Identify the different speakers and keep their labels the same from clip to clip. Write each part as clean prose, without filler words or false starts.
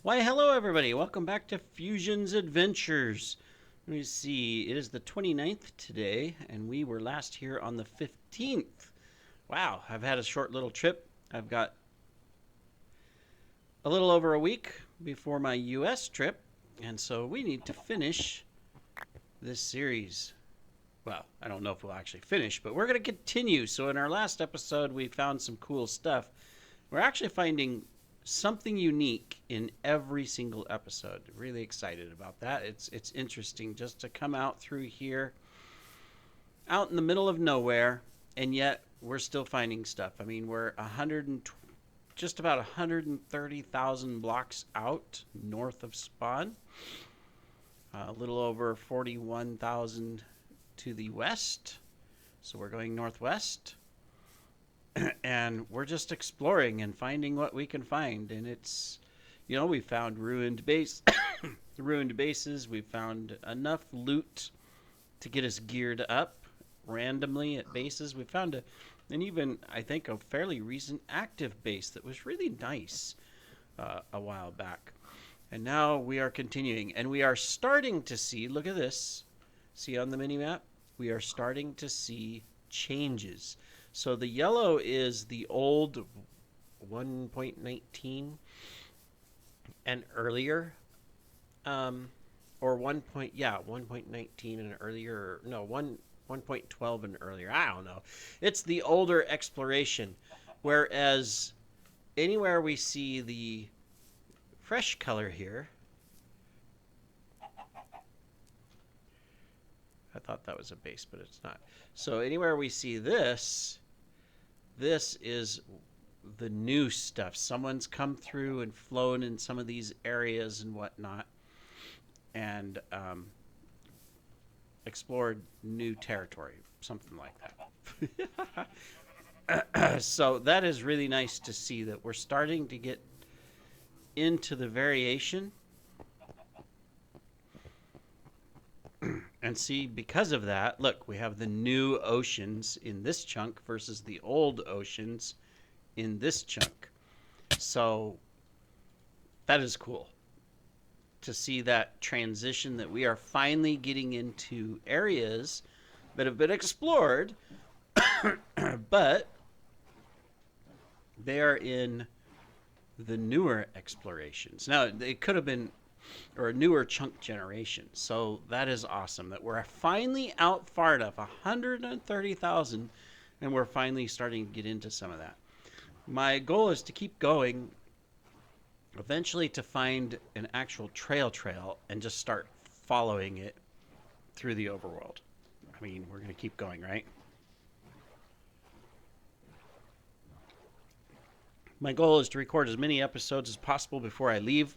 Speaker 1: Why, hello everybody. Welcome back to Fusion's Adventures. Let me see. It is the 29th today, and we were last here on the 15th. Wow, I've had a short little trip. I've got a little over a week before my US trip, and so we need to finish this series. Well, I don't know if we'll actually finish, but we're going to continue. So in our last episode, we found some cool stuff. We're actually finding something unique in every single episode. Really excited about that. It's interesting just to come out through here, out in the middle of nowhere, and yet we're still finding stuff. I mean, we're just about 130,000 blocks out north of Spawn, a little over 41,000 to the west. So we're going northwest. And we're just exploring and finding what we can find. And it's, we found ruined ruined bases. We found enough loot to get us geared up randomly at bases. We found and even, I think, a fairly recent active base that was really nice a while back. And now we are continuing. And we are starting to see, look at this. See on the mini-map? We are starting to see changes. So the yellow is the old 1.19 and earlier, or 1.19 and earlier. No, 1.12 and earlier. I don't know. It's the older exploration, whereas anywhere we see the fresh color here. I thought that was a base, but it's not. So anywhere we see this is the new stuff. Someone's come through and flown in some of these areas and whatnot, and explored new territory, something like that. So that is really nice to see that we're starting to get into the variation. And see, because of that, look, we have the new oceans in this chunk versus the old oceans in this chunk. So that is cool to see that transition, that we are finally getting into areas that have been explored, but they are in the newer explorations. Now, it could have been or a newer chunk generation. So that is awesome that we're finally out far enough, 130,000, and we're finally starting to get into some of that. My goal is to keep going, eventually to find an actual trail and just start following it through the overworld. I mean, we're going to keep going, right? My goal is to record as many episodes as possible before I leave.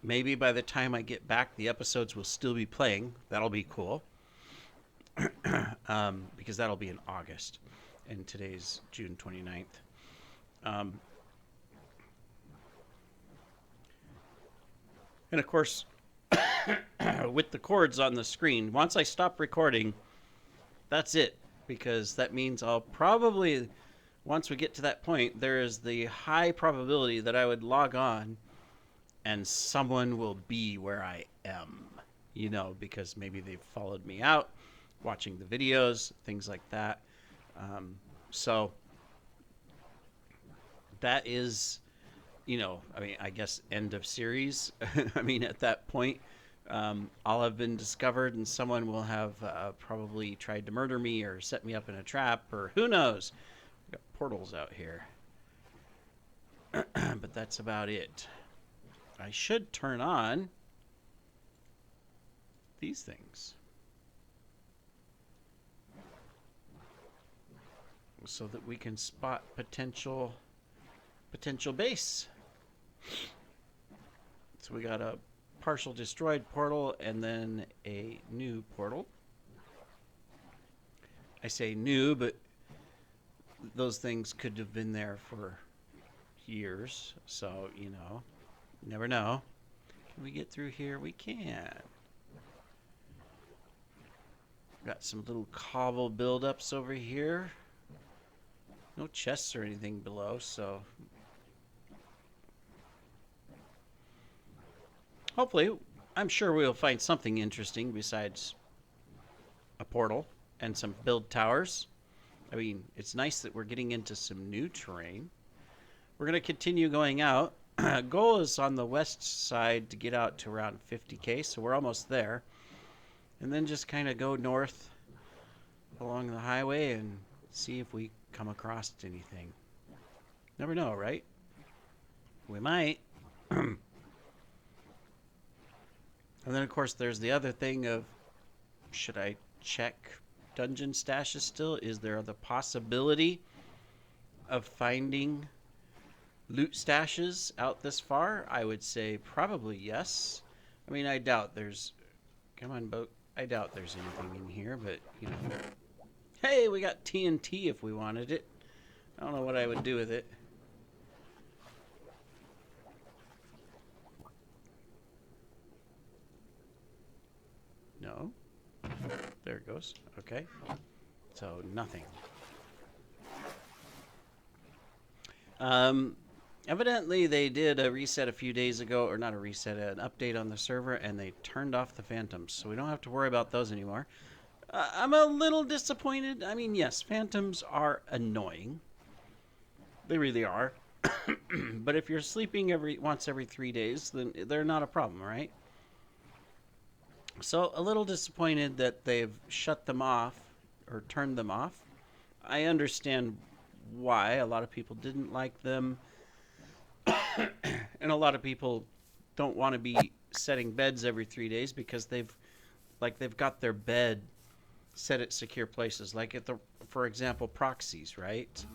Speaker 1: Maybe by the time I get back, the episodes will still be playing. That'll be cool. Because that'll be in August. And today's June 29th. And of course, with the chords on the screen, once I stop recording, that's it. Because that means I'll probably, once we get to that point, there is the high probability that I would log on and someone will be where I am, because maybe they've followed me out, watching the videos, things like that. So that is, I guess end of series. I mean, at that point, I'll have been discovered and someone will have probably tried to murder me or set me up in a trap, or who knows. Got portals out here. But that's about it. I should turn on these things so that we can spot potential base. So we got a partial destroyed portal and then a new portal. I say new, but those things could have been there for years, so never know. Can we get through here? We can. Got some little cobble buildups over here. No chests or anything below, so hopefully, I'm sure we'll find something interesting besides a portal and some build towers. I mean, it's nice that we're getting into some new terrain. We're going to continue going out. Goal is on the west side to get out to around 50k, so we're almost there. And then just kind of go north along the highway and see if we come across anything. Never know, right? We might. And then, of course, there's the other thing of, should I check dungeon stashes still? Is there the possibility of finding loot stashes out this far? I would say probably yes. I mean, I doubt there's... Come on, boat. I doubt there's anything in here, but, you know. Hey, we got TNT if we wanted it. I don't know what I would do with it. No. There it goes. Okay. So, nothing. Evidently, they did a reset a few days ago, or not a reset, an update on the server, and they turned off the phantoms, so we don't have to worry about those anymore. I'm a little disappointed. I mean, yes, phantoms are annoying. They really are. But if you're sleeping once every 3 days, then they're not a problem, right? So, a little disappointed that they've shut them off, or turned them off. I understand why. A lot of people didn't like them. And a lot of people don't want to be setting beds every 3 days because they've got their bed set at secure places, like for example, proxies, right?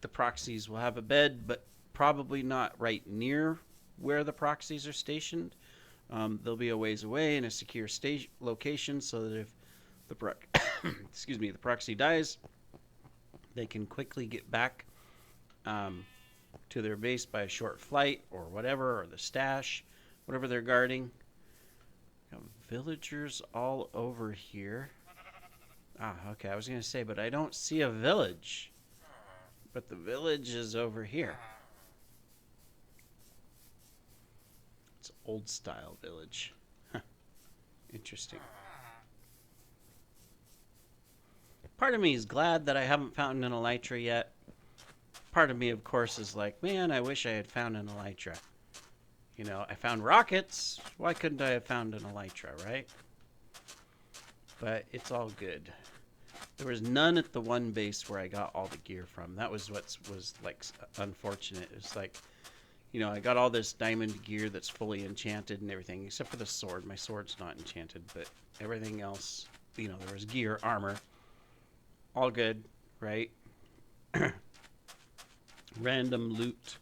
Speaker 1: The proxies will have a bed, but probably not right near where the proxies are stationed. They'll be a ways away in a secure location, so that if the excuse me, the proxy dies, they can quickly get back to their base by a short flight or whatever, or the stash, whatever they're guarding. Villagers all over here. Okay, I was going to say, but I don't see a village. But the village is over here. It's old style village. Huh. Interesting. Part of me is glad that I haven't found an elytra yet. Part of me, of course, is like, man, I wish I had found an elytra. You know, I found rockets. Why couldn't I have found an elytra, right? But it's all good. There was none at the one base where I got all the gear from. That was what was like unfortunate. It's like, you know, I got all this diamond gear that's fully enchanted and everything, except for the sword. My sword's not enchanted, but everything else, you know, there was gear, armor, all good, right? Random loot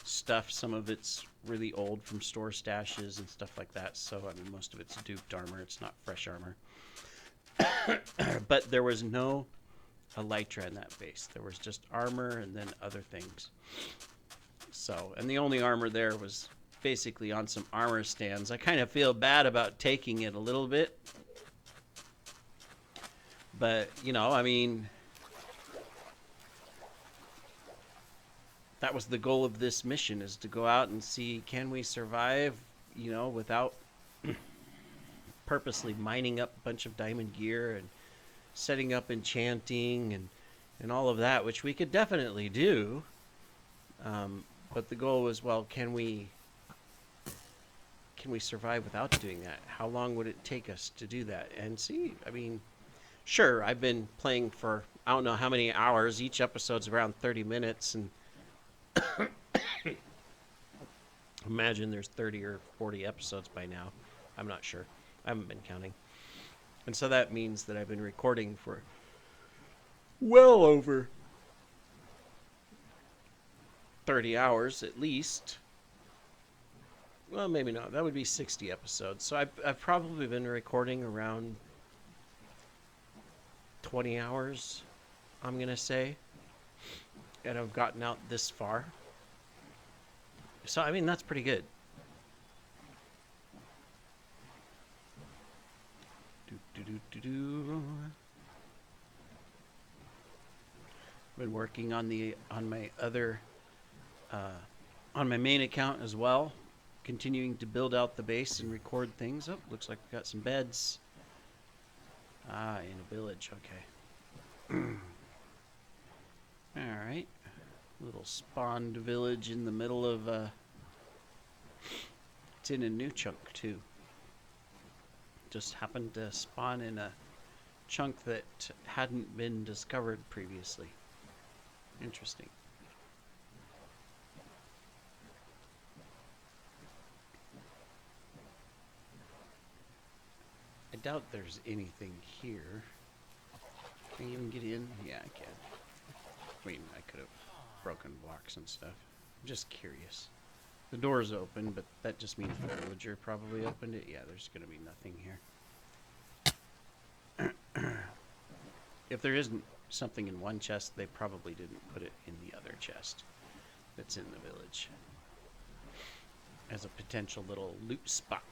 Speaker 1: stuff. Some of it's really old from store stashes and stuff like that. So, I mean, most of it's duped armor. It's not fresh armor. But there was no elytra in that base. There was just armor and then other things. So, and the only armor there was basically on some armor stands. I kind of feel bad about taking it a little bit. But, you know, I mean, that was the goal of this mission, is to go out and see, can we survive, you know, without purposely mining up a bunch of diamond gear and setting up enchanting and all of that, which we could definitely do. But the goal was, well, can we survive without doing that? How long would it take us to do that? And see, I mean, sure, I've been playing for I don't know how many hours. Each episode's around 30 minutes, and imagine there's 30 or 40 episodes by now. I'm not sure. I haven't been counting. And so that means that I've been recording for well over 30 hours at least. Well, maybe not. That would be 60 episodes. So I've probably been recording around 20 hours, I'm going to say. And I've gotten out this far. So, I mean, that's pretty good. Been working on my other on my main account as well, continuing to build out the base and record things. Oh, looks like we got some beds. Ah, in a village. Okay. All right. Little spawned village in the middle of. It's in a new chunk too. Just happened to spawn in a chunk that hadn't been discovered previously. Interesting. I doubt there's anything here. Can I even get in? Yeah, I can. I mean, I could have broken blocks and stuff. I'm just curious. The door's open, but that just means the villager probably opened it. Yeah, there's going to be nothing here. If there isn't something in one chest, they probably didn't put it in the other chest that's in the village as a potential little loot spot.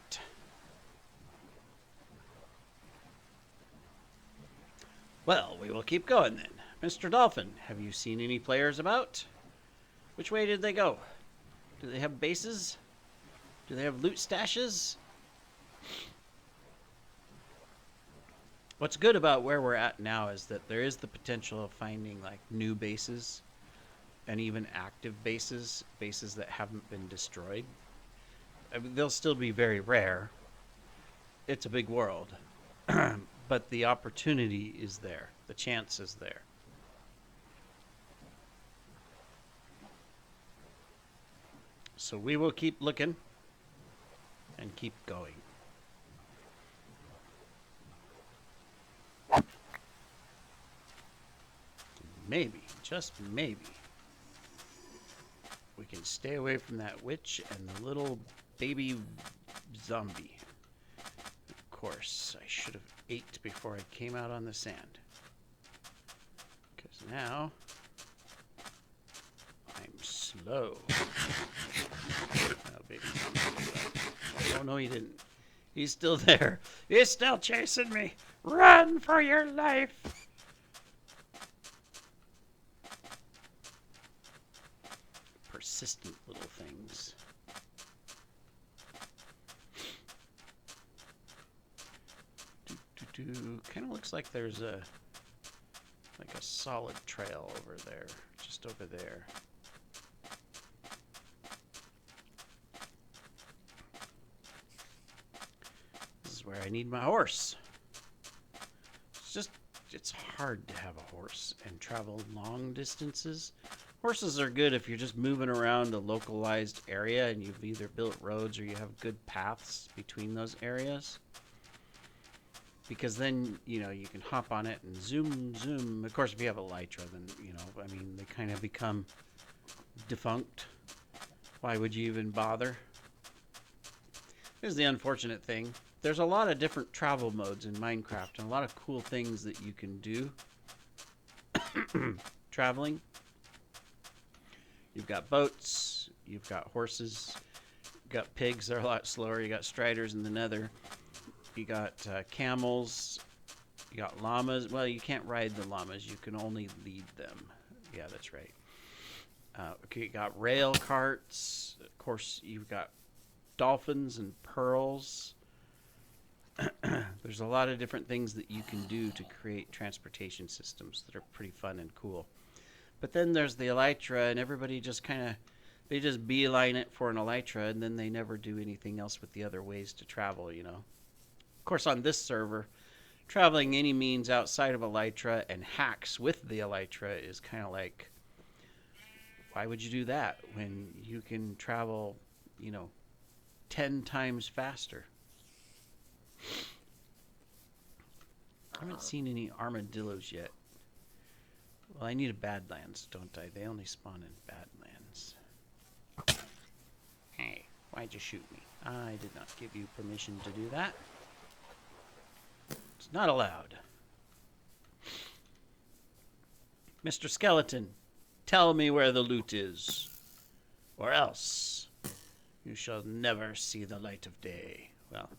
Speaker 1: Well, we will keep going then. Mr. Dolphin, have you seen any players about? Which way did they go? Do they have bases? Do they have loot stashes? What's good about where we're at now is that there is the potential of finding like new bases and even active bases, bases that haven't been destroyed. I mean, they'll still be very rare. It's a big world. But the opportunity is there. The chance is there. So we will keep looking and keep going. Maybe, just maybe, we can stay away from that witch and the little baby zombie. Of course, I should have ate before I came out on the sand. Because now I'm slow. Oh, baby zombie. Oh, no, he didn't. He's still there. He's still chasing me. Run for your life. Persistent little things. Kind of looks like there's a solid trail over there, just over there. This is where I need my horse. It's hard to have a horse and travel long distances. Horses are good if you're just moving around a localized area and you've either built roads or you have good paths between those areas. Because then, you know, you can hop on it and zoom, zoom. Of course, if you have elytra, then, you know, I mean, they kind of become defunct. Why would you even bother? Here's the unfortunate thing. There's a lot of different travel modes in Minecraft and a lot of cool things that you can do traveling. You've got boats, you've got horses, you've got pigs, they're a lot slower, you got striders in the nether, you got camels, you got llamas. Well, you can't ride the llamas, you can only lead them. Yeah, that's right. Okay, you got rail carts, of course you've got dolphins and pearls. There's a lot of different things that you can do to create transportation systems that are pretty fun and cool. But then there's the elytra, and everybody just they just beeline it for an elytra, and then they never do anything else with the other ways to travel, you know. Of course, on this server, traveling any means outside of elytra and hacks with the elytra is kind of like, why would you do that when you can travel, you know, 10 times faster? I haven't seen any armadillos yet. Well, I need a Badlands, don't I? They only spawn in Badlands. Hey, why'd you shoot me? I did not give you permission to do that. It's not allowed. Mr. Skeleton, tell me where the loot is, or else you shall never see the light of day. Well,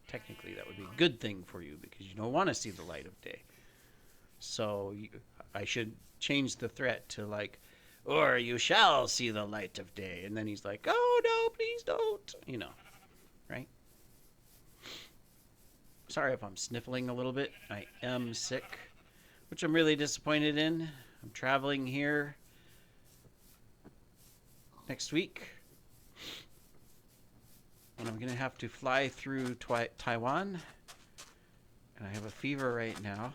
Speaker 1: technically that would be a good thing for you because you don't want to see the light of day. So I should change the threat to like, or you shall see the light of day. And then he's like, oh no, please don't. You know, right? Sorry if I'm sniffling a little bit. I am sick, which I'm really disappointed in. I'm traveling here next week, and I'm going to have to fly through Taiwan, and I have a fever right now.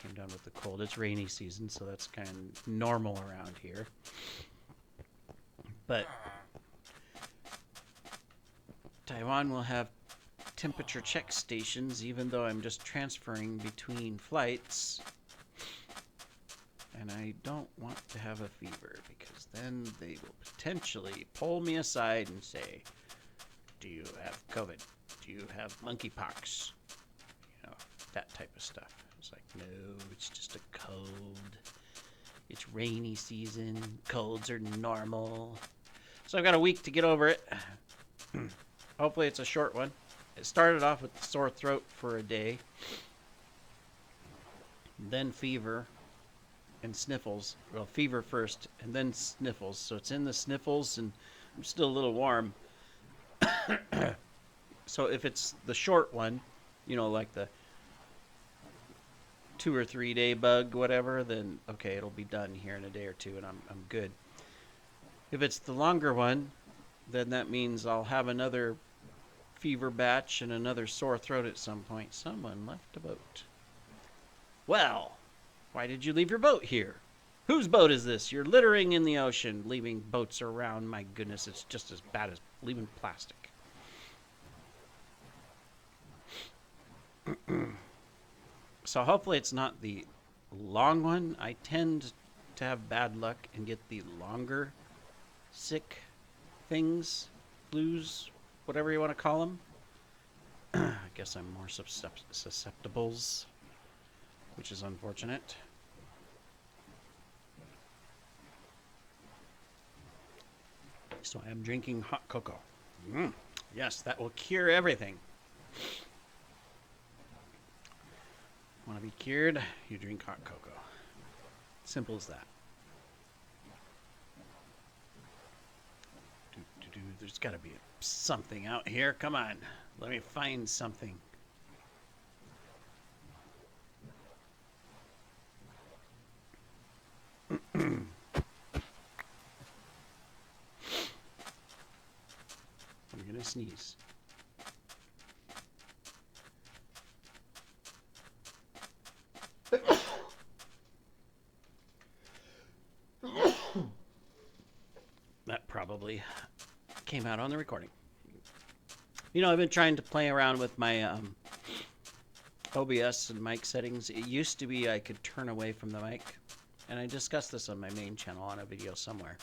Speaker 1: Came down with the cold. It's rainy season, so that's kind of normal around here. But Taiwan will have temperature check stations, even though I'm just transferring between flights. And I don't want to have a fever, because then they will potentially pull me aside and say, do you have COVID? Do you have monkeypox? You know, that type of stuff. It's like, no, it's just a cold. It's rainy season. Colds are normal. So I've got a week to get over it. Hopefully it's a short one. It started off with sore throat for a day, then fever and sniffles. Well, fever first and then sniffles. So it's in the sniffles, and I'm still a little warm. So if it's the short one, you know, like the 2 or 3 day bug, whatever, then okay, it'll be done here in a day or two, and I'm good. If it's the longer one, then that means I'll have another fever batch and another sore throat at some point. Someone left a boat. Well, why did you leave your boat here? Whose boat is this? You're littering in the ocean, leaving boats around. My goodness, it's just as bad as leaving plastic. So hopefully it's not the long one. I tend to have bad luck and get the longer sick things, flus, whatever you want to call them. I guess I'm more susceptibles, which is unfortunate. So I am drinking hot cocoa. Yes, that will cure everything. Want to be cured? You drink hot cocoa. Simple as that. There's got to be something out here. Come on. Let me find something. I'm going to sneeze. That probably came out on the recording. You know, I've been trying to play around with my OBS and mic settings. It used to be I could turn away from the mic, and I discussed this on my main channel on a video somewhere.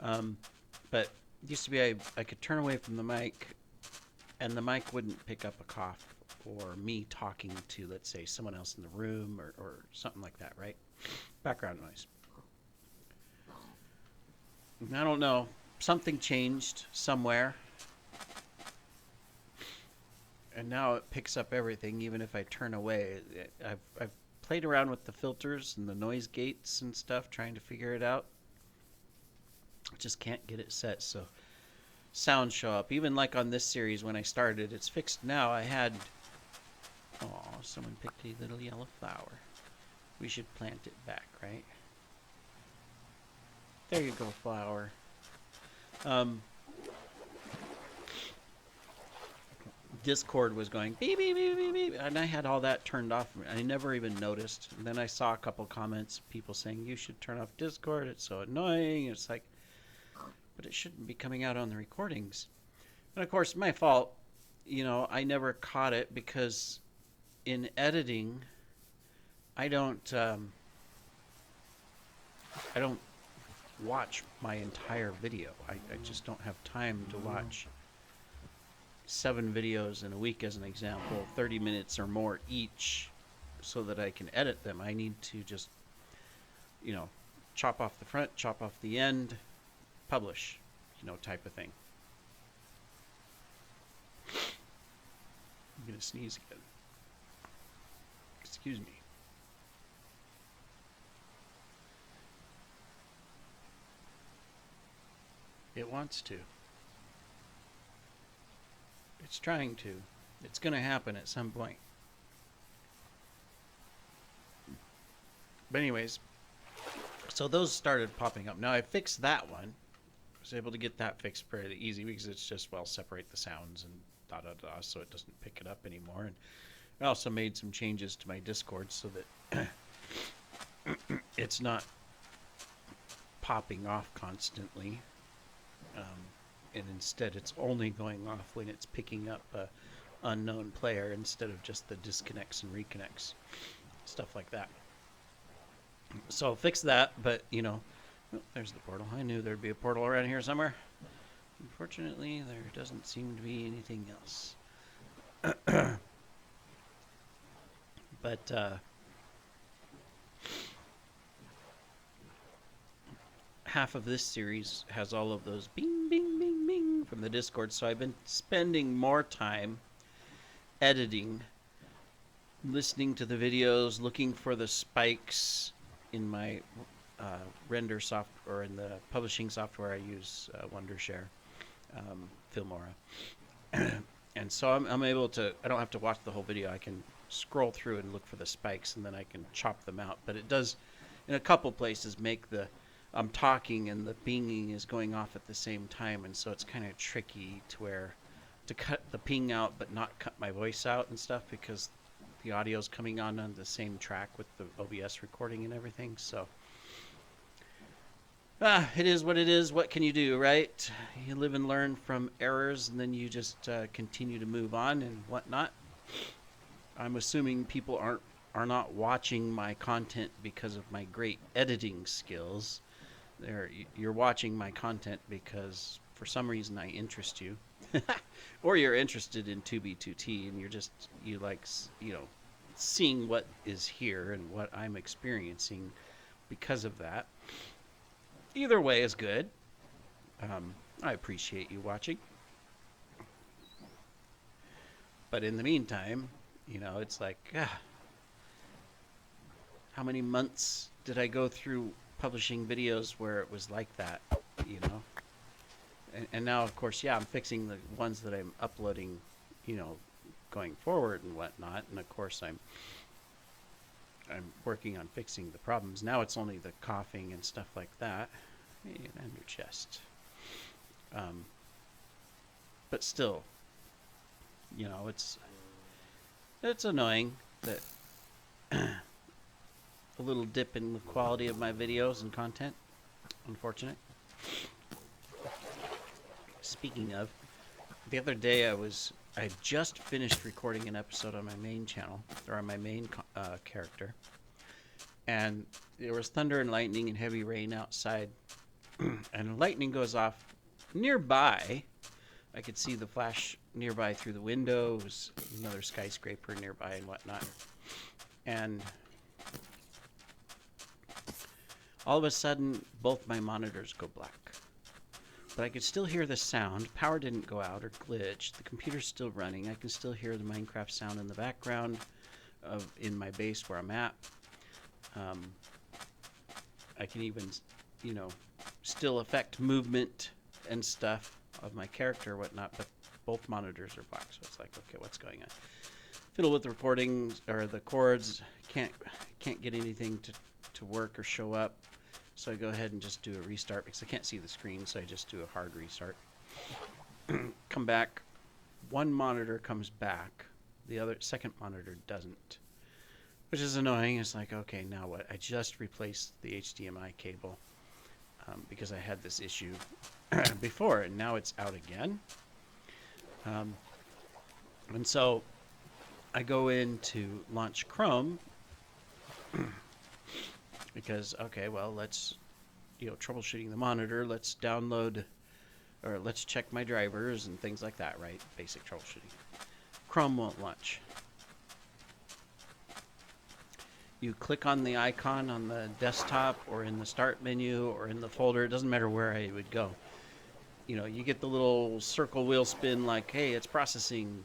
Speaker 1: But it used to be I could turn away from the mic, and the mic wouldn't pick up a cough or me talking to, let's say, someone else in the room or something like that, right? Background noise. I don't know. Something changed somewhere. And now it picks up everything, even if I turn away. I've played around with the filters and the noise gates and stuff, trying to figure it out. I just can't get it set, so sounds show up. Even like on this series when I started, it's fixed now. I had... Oh, someone picked a little yellow flower. We should plant it back, right? There you go, flower. Discord was going beep, beep, beep, beep, beep, and I had all that turned off. I never even noticed. And then I saw a couple comments, people saying, you should turn off Discord. It's so annoying. It's like, but it shouldn't be coming out on the recordings. And of course, my fault. You know, I never caught it because in editing, I don't watch my entire video. I just don't have time to watch 7 videos in a week, as an example, 30 minutes or more each, so that I can edit them. I need to just, you know, chop off the front, chop off the end, publish, you know, type of thing. I'm going to sneeze again. Excuse me. It wants to. It's trying to. It's going to happen at some point. But anyways, so those started popping up. Now I fixed that one. I was able to get that fixed pretty easy because it's just, well, separate the sounds and da-da-da so it doesn't pick it up anymore. And I also made some changes to my Discord so that it's not popping off constantly. And instead it's only going off when it's picking up a unknown player instead of just the disconnects and reconnects. Stuff like that. So I'll fix that, but, you know, oh, there's the portal. I knew there'd be a portal around here somewhere. Unfortunately, there doesn't seem to be anything else. But, half of this series has all of those bing, bing, bing, bing from the Discord, so I've been spending more time editing, listening to the videos, looking for the spikes in my render software, or in the publishing software I use, Wondershare, Filmora. And so I'm able to, I don't have to watch the whole video. I can scroll through and look for the spikes, and then I can chop them out. But it does, in a couple places, make the, I'm talking and the pinging is going off at the same time, and so it's kind of tricky to where, to cut the ping out but not cut my voice out and stuff, because the audio's coming on the same track with the OBS recording and everything. So it is what it is. What can you do, right? You live and learn from errors, and then you just continue to move on and whatnot. I'm assuming people are not watching my content because of my great editing skills. You're watching my content because for some reason I interest you. Or you're interested in 2B2T, and you like, you know, seeing what is here and what I'm experiencing because of that. Either way is good. I appreciate you watching. But in the meantime, you know, it's like, how many months did I go through publishing videos where it was like that, you know? And now, of course, yeah, I'm fixing the ones that I'm uploading, you know, going forward and whatnot. And of course, I'm working on fixing the problems. Now it's only the coughing and stuff like that. And your chest. But still, you know, it's annoying that a little dip in the quality of my videos and content. Unfortunate. Speaking of, the other day I just finished recording an episode on my main channel, or on my main character, and there was thunder and lightning and heavy rain outside, and lightning goes off nearby. I could see the flash nearby through the windows, another skyscraper nearby and whatnot, and all of a sudden both my monitors go black. But I could still hear the sound. Power didn't go out or glitch. The computer's still running. I can still hear the Minecraft sound in the background in my base where I'm at. I can even, you know, still affect movement and stuff of my character or whatnot, but both monitors are black. So it's like, okay, what's going on? Fiddle with the recording or the chords. Can't get anything to work or show up. So I go ahead and just do a restart because I can't see the screen, so I just do a hard restart. Come back. One monitor comes back. The second monitor doesn't, which is annoying. It's like, okay, now what? I just replaced the HDMI cable because I had this issue before, and now it's out again. And so I go in to launch Chrome because, okay, well, let's, you know, troubleshooting the monitor, let's download, or let's check my drivers and things like that, right? Basic troubleshooting. Chrome won't launch. You click on the icon on the desktop or in the start menu or in the folder, it doesn't matter where I would go. You know, you get the little circle wheel spin like, hey, it's processing,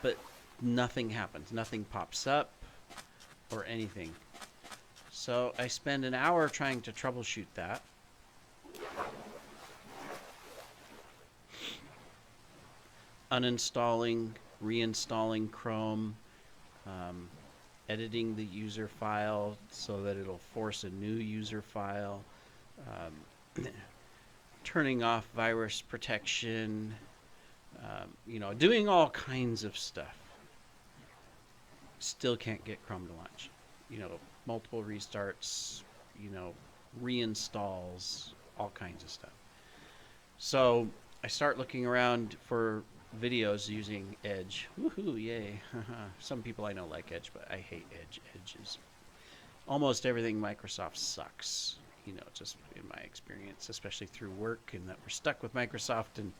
Speaker 1: but nothing happens. Nothing pops up or anything. So I spend an hour trying to troubleshoot that. uninstalling, reinstalling Chrome, editing the user file so that it'll force a new user file, turning off virus protection, doing all kinds of stuff. Still can't get Chrome to launch. Multiple restarts, reinstalls, all kinds of stuff. So I start looking around for videos using Edge. Woohoo, yay. Some people I know like Edge, but I hate Edge. Edge is almost everything Microsoft sucks, just in my experience, especially through work, and that we're stuck with Microsoft. And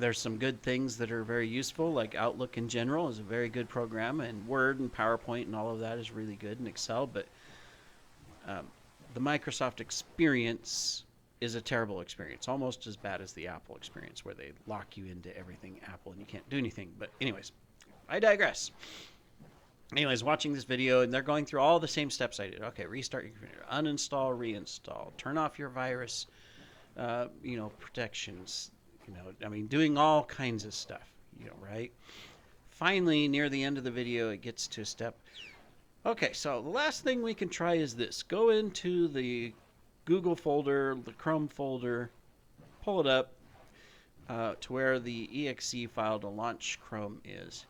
Speaker 1: there's some good things that are very useful, like Outlook in general is a very good program, and Word and PowerPoint and all of that is really good, and Excel, but the Microsoft experience is a terrible experience, almost as bad as the Apple experience, where they lock you into everything Apple and you can't do anything. But anyways, I digress. Anyways, watching this video, and they're going through all the same steps I did. Okay, restart your computer, uninstall, reinstall, turn off your virus, protections, doing all kinds of stuff, right? Finally, near the end of the video, it gets to a step. Okay, so the last thing we can try is this. Go into the Google folder, the Chrome folder, pull it up to where the exe file to launch Chrome is.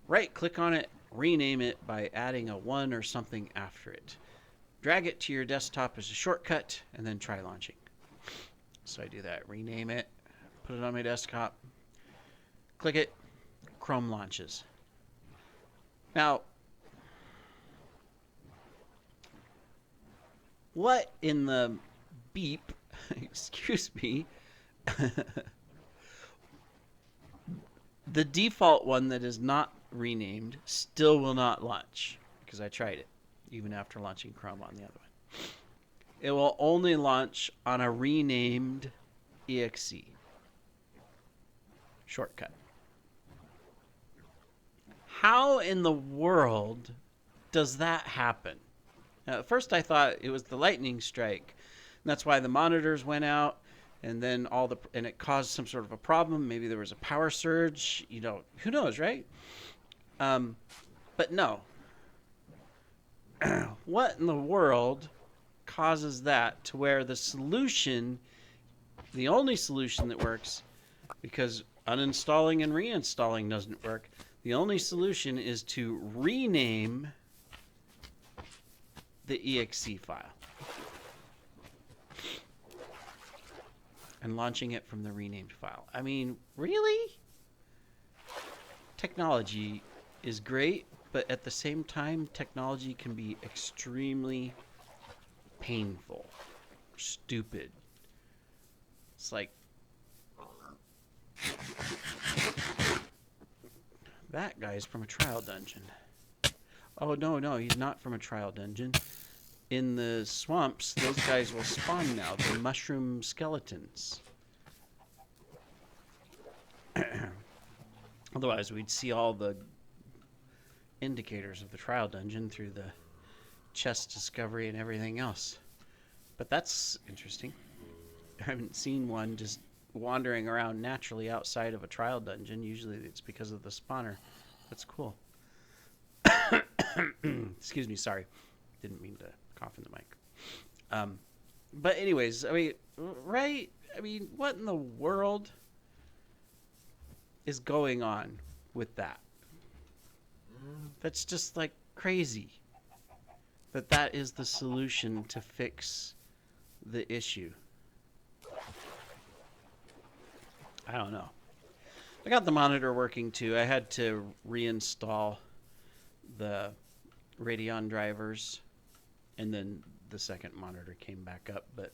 Speaker 1: Right-click on it, rename it by adding a 1 or something after it. Drag it to your desktop as a shortcut, and then try launching. So I do that. Rename it, put it on my desktop, click it, Chrome launches. Now, what in the beep, excuse me, the default one that is not renamed still will not launch, because I tried it, even after launching Chrome on the other one. It will only launch on a renamed exe shortcut. How in the world does that happen? Now, at first I thought it was the lightning strike, and that's why the monitors went out, and then and it caused some sort of a problem. Maybe there was a power surge, who knows, right? But no. What in the world causes that to where the only solution that works, because uninstalling and reinstalling doesn't work, the only solution is to rename the exe file and launching it from the renamed file. I mean, really? Technology is great, but at the same time, technology can be extremely painful, stupid. It's like that guy's from a trial dungeon. Oh, no, he's not from a trial dungeon. In the swamps, those guys will spawn now, the mushroom skeletons. Otherwise, we'd see all the indicators of the trial dungeon through the chest discovery and everything else. But that's interesting. I haven't seen one just wandering around naturally outside of a trial dungeon. Usually it's because of the spawner. That's cool. Excuse me, sorry. Didn't mean to cough in the mic. But anyways, right? What in the world is going on with that? That's just like crazy. That is the solution to fix the issue. I don't know. I got the monitor working too. I had to reinstall the Radeon drivers, and then the second monitor came back up, but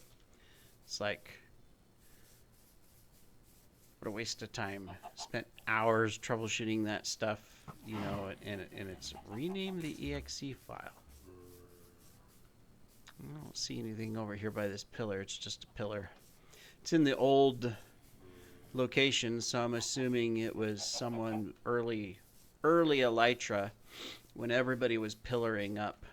Speaker 1: it's like, what a waste of time. Spent hours troubleshooting that stuff, and it's rename the exe file. I don't see anything over here by this pillar. It's just a pillar. It's in the old location, so I'm assuming it was someone early Elytra, when everybody was pillaring up,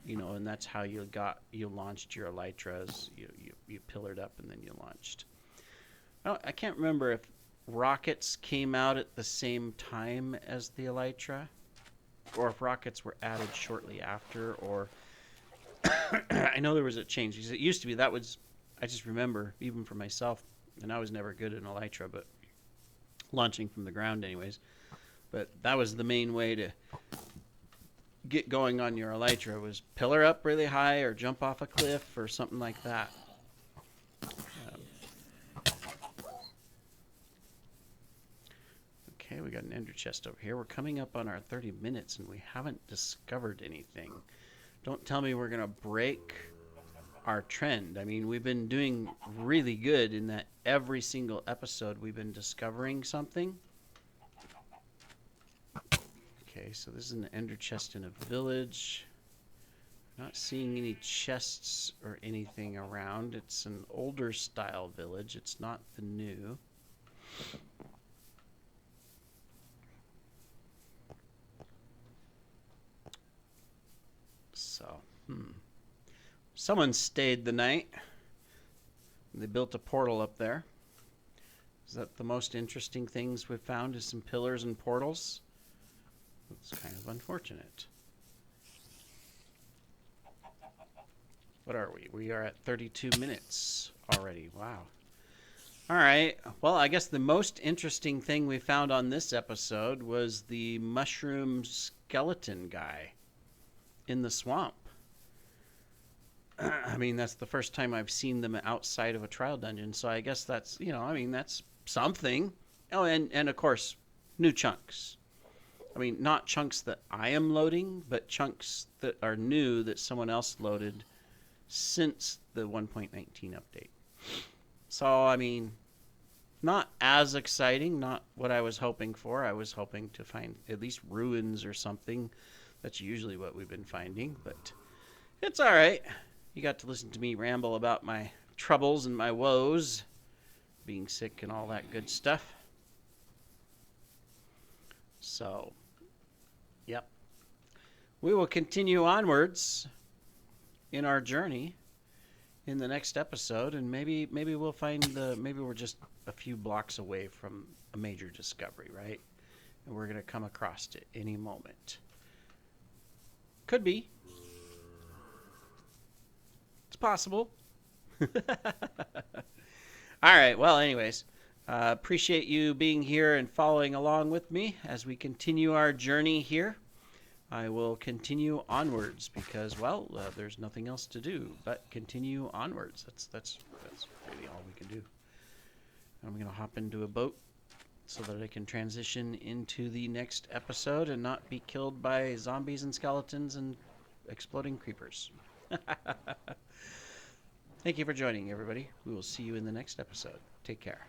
Speaker 1: and that's how you launched your Elytras. You pillared up and then you launched. I can't remember if rockets came out at the same time as the elytra, or if rockets were added shortly after, or I know there was a change. Because it used to be that was, I just remember, even for myself, and I was never good at elytra, but launching from the ground anyways. But that was the main way to get going on your elytra, was pillar up really high or jump off a cliff or something like that. Okay, we got an ender chest over here. We're coming up on our 30 minutes and we haven't discovered anything. Don't tell me we're going to break our trend. I mean, we've been doing really good in that every single episode we've been discovering something. Okay, so this is an ender chest in a village. Not seeing any chests or anything around. It's an older style village. It's not the new. So, someone stayed the night. They built a portal up there. Is that the most interesting things we've found, is some pillars and portals? It's kind of unfortunate. What are we? We are at 32 minutes already. Wow. All right. Well, I guess the most interesting thing we found on this episode was the mushroom skeleton guy in the swamp. I mean, that's the first time I've seen them outside of a trial dungeon, so I guess that's, you know, I mean, that's something. Oh, and of course, new chunks. I mean, not chunks that I am loading, but chunks that are new that someone else loaded since the 1.19 update. So, I mean, not as exciting, not what I was hoping for. I was hoping to find at least ruins or something. That's usually what we've been finding, but it's all right. You got to listen to me ramble about my troubles and my woes, being sick and all that good stuff. So, yep. We will continue onwards in our journey in the next episode, and maybe we'll find maybe we're just a few blocks away from a major discovery, right? And we're going to come across it any moment. Could be. It's possible. All right. Well, anyways, appreciate you being here and following along with me as we continue our journey here. I will continue onwards because, well, there's nothing else to do but continue onwards. That's really all we can do. I'm going to hop into a boat so that I can transition into the next episode and not be killed by zombies and skeletons and exploding creepers. Thank you for joining, everybody. We will see you in the next episode. Take care.